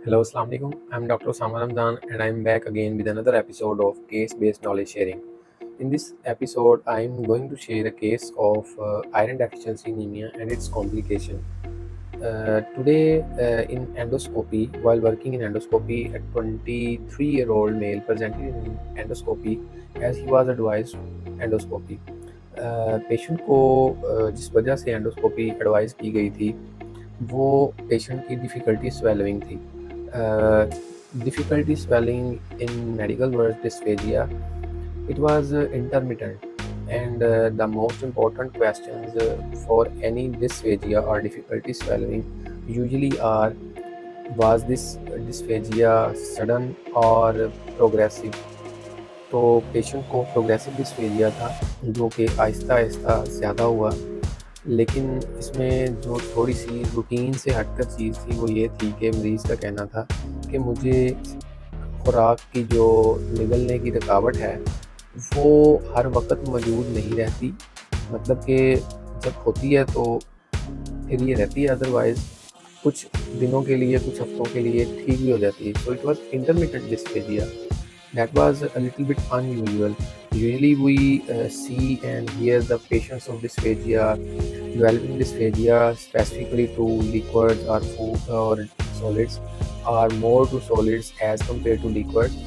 Hello, Assalamu alaikum. I'm Dr. Osama Ramzan and I'm back again with another episode of case-based knowledge sharing. In this episode, I'm going to share a case of iron deficiency anemia and its complication. Today, in endoscopy, while working in endoscopy, a 23-year-old male presented in endoscopy as he was advised endoscopy. Patient को जिस वजह से endoscopy advice की गई थी वो patient की difficulty swelling थी. Difficulty swelling in medical word dysphagia. It was intermittent, and the most important questions for any dysphagia or difficulty swallowing usually are: was this dysphagia sudden or progressive? तो patient को progressive dysphagia था जो कि आहिस्ता आहिस्ता ज़्यादा हुआ, लेकिन इसमें जो थोड़ी सी रूटीन से हटकर चीज़ थी वो ये थी कि मरीज़ का कहना था कि मुझे खुराक की जो निगलने की रुकावट है वो हर वक्त मौजूद नहीं रहती, मतलब कि जब होती है तो फिर ये रहती है, अदरवाइज़ कुछ दिनों के लिए, कुछ हफ्तों के लिए ठीक भी हो जाती है. So it was intermittent dysphagia. That was a little bit unusual. Usually we see and hear the patients of dysphagia developing dysphagia specifically to liquids or food or solids, or more to solids as compared to liquids,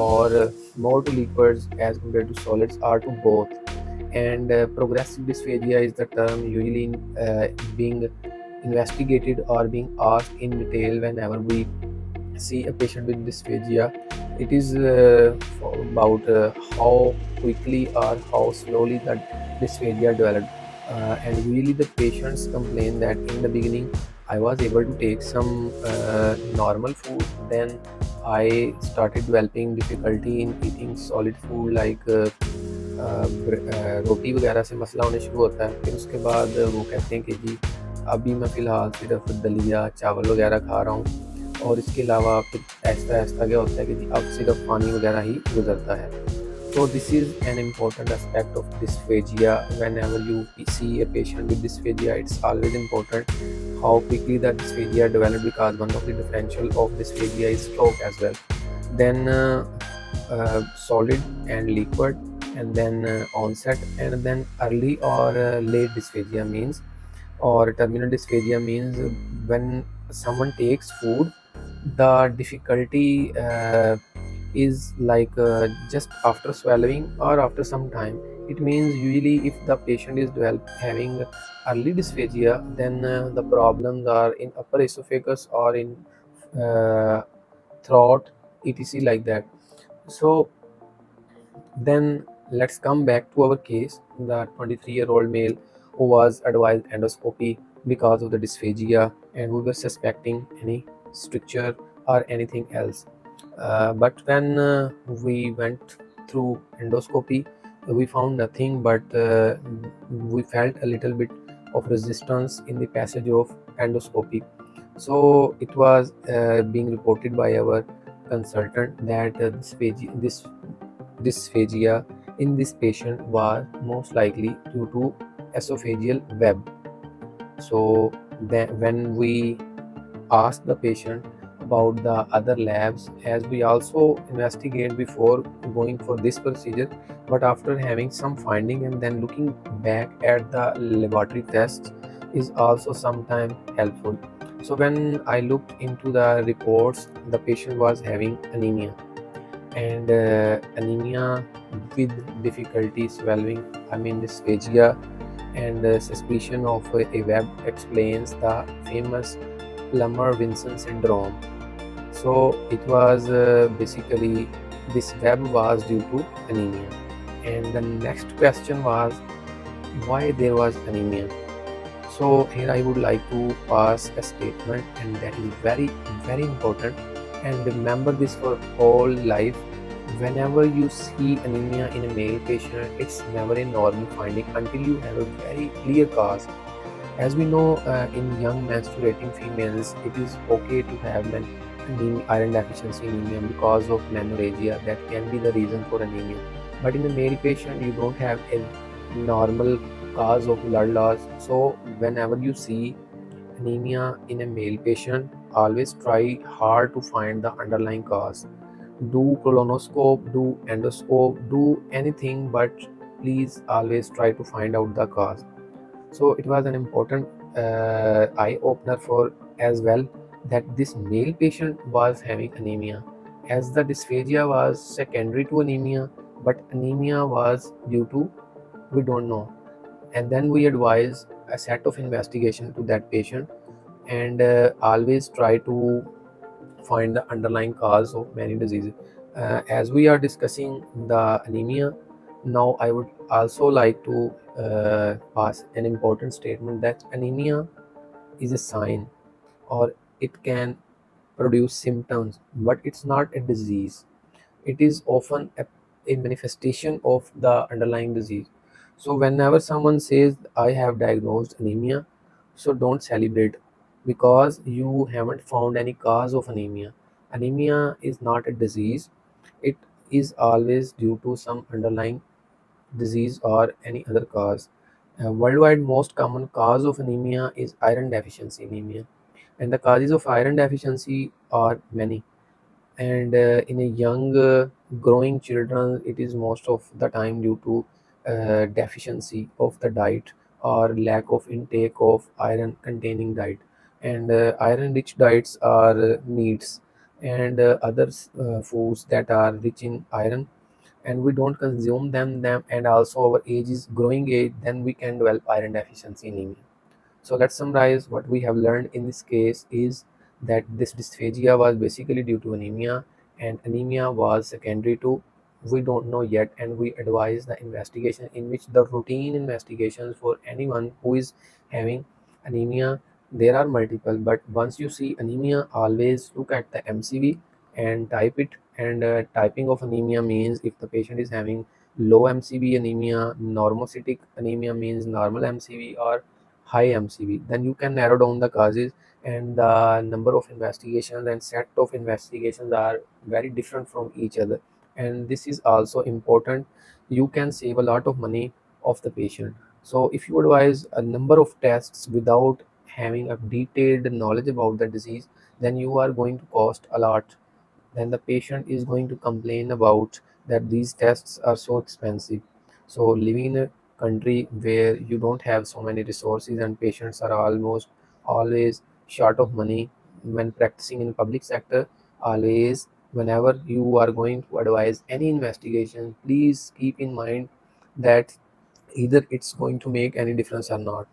or more to liquids as compared to solids, or to both. And progressive dysphagia is the term usually being investigated or being asked in detail whenever we see a patient with dysphagia. It is about how quickly or how slowly that dysphagia developed. And usually the patients complain that in the beginning I was able to take some normal food, then I started developing difficulty in eating solid food like रोटी वगैरह से मसला होने शुरू होता है. फिर उसके बाद वो कहते हैं कि जी अभी मैं फ़िलहाल सिर्फ दलिया चावल वगैरह खा रहा हूँ, और इसके अलावा फिर ऐसा ऐसा क्या होता है कि जी अब सिर्फ पानी वगैरह ही गुजरता है. So this is an important aspect of dysphagia. Whenever you see a patient with dysphagia, it's always important how quickly the dysphagia develops, because one of the differential of dysphagia is stroke as well. Then solid and liquid, and then onset, and then early or late dysphagia means, or terminal dysphagia means when someone takes food, the difficulty is like just after swallowing or after some time. It means usually if the patient is having early dysphagia, then the problems are in upper esophagus or in uh, throat, etc., like that. So then let's come back to our case, the 23-year-old male who was advised endoscopy because of the dysphagia, and we were suspecting any stricture or anything else. But when we went through endoscopy, we found nothing, but we felt a little bit of resistance in the passage of endoscopy. So it was being reported by our consultant that this dysphagia in this patient was most likely due to esophageal web. So then when we asked the patient about the other labs, as we also investigate before going for this procedure, but after having some finding and then looking back at the laboratory tests is also sometimes helpful. So when I looked into the reports, the patient was having anemia, and anemia with difficulty swallowing, I mean dysphagia, and suspicion of a web explains the famous plummer vinson syndrome. So it was basically this web was due to anemia. And the next question was why there was anemia. So here I would like to pass a statement, and that is very very important, and remember this for whole life. Whenever you see anemia in a male patient, it's never a normal finding until you have a very clear cause. As we know, in young menstruating females, it is okay to have iron deficiency anemia because of menorrhagia. That can be the reason for anemia. But in a male patient, you don't have a normal cause of blood loss. So whenever you see anemia in a male patient, always try hard to find the underlying cause. Do colonoscope, do endoscope, do anything, but please always try to find out the cause. So it was an important eye opener for as well that this male patient was having anemia, as the dysphagia was secondary to anemia, but anemia was due to we don't know. And then we advise a set of investigation to that patient, and always try to find the underlying cause of many diseases. As we are discussing the anemia, now I would also like to pass an important statement that anemia is a sign, or it can produce symptoms, but it's not a disease. It is often a manifestation of the underlying disease. So whenever someone says I have diagnosed anemia, so don't celebrate because you haven't found any cause of anemia. Anemia is not a disease. It is always due to some underlying disease or any other cause. Worldwide, most common cause of anemia is iron deficiency anemia, and the causes of iron deficiency are many. And in a young growing children, it is most of the time due to deficiency of the diet or lack of intake of iron containing diet. And iron rich diets are meats and other foods that are rich in iron, and we don't consume them, and also our age is growing age, then we can develop iron deficiency anemia. So let's summarize what we have learned in this case is that this dysphagia was basically due to anemia, and anemia was secondary to we don't know yet, and we advise the investigation in which the routine investigations for anyone who is having anemia, there are multiple, but once you see anemia, always look at the MCV and type it. And typing of anemia means if the patient is having low MCV anemia, normocytic anemia means normal MCV, or high MCV, then you can narrow down the causes, and the number of investigations and set of investigations are very different from each other. And this is also important. You can save a lot of money of the patient. So if you advise a number of tests without having a detailed knowledge about the disease, then you are going to cost a lot, then the patient is going to complain about that these tests are so expensive. So living in a country where you don't have so many resources and patients are almost always short of money when practicing in public sector, always whenever you are going to advise any investigation, please keep in mind that either it's going to make any difference or not.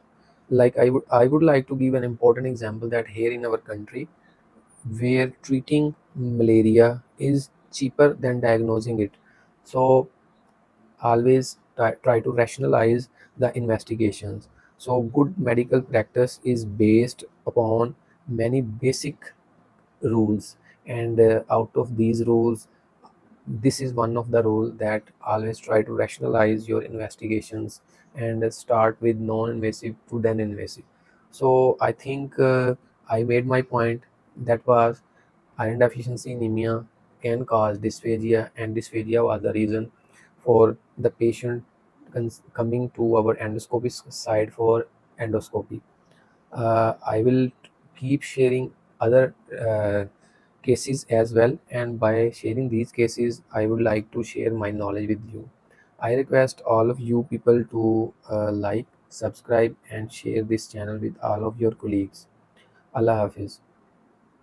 Like I would like to give an important example that here in our country, where treating malaria is cheaper than diagnosing it. So always try to rationalize the investigations. So good medical practice is based upon many basic rules, and out of these rules, this is one of the rule that always try to rationalize your investigations and start with non-invasive to then invasive. So I think I made my point. That was iron deficiency anemia can cause dysphagia, and dysphagia was the reason for the patient coming to our endoscopy side for endoscopy. I will keep sharing other cases as well, and by sharing these cases, I would like to share my knowledge with you. I request all of you people to like, subscribe, and share this channel with all of your colleagues. Allah Hafiz.